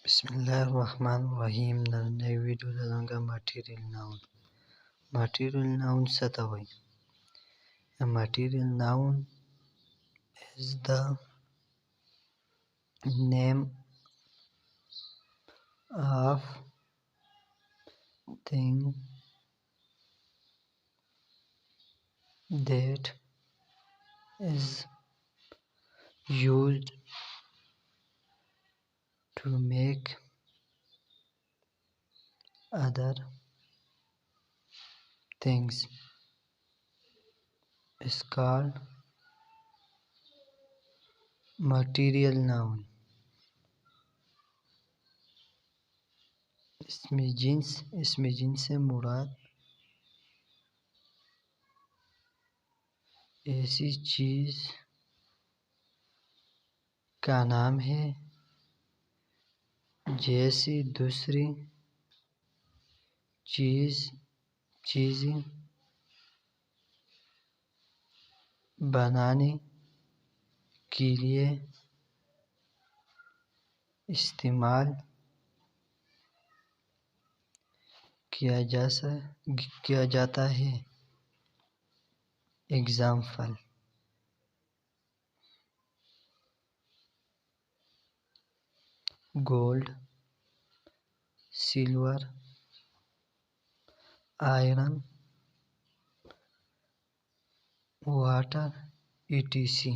बिस्मिल्लाहिर्रहमानिर्रहीम नई वीडियो लगाऊंगा material noun. Material noun satawai. A material noun is the name of thing that is used to make other things is called material noun. इसमें jeans से मुराद ऐसी चीज का नाम है जैसी दूसरी चीजें बनाने के लिए इस्तेमाल किया जाता है। Example gold, silver, iron, water, etc.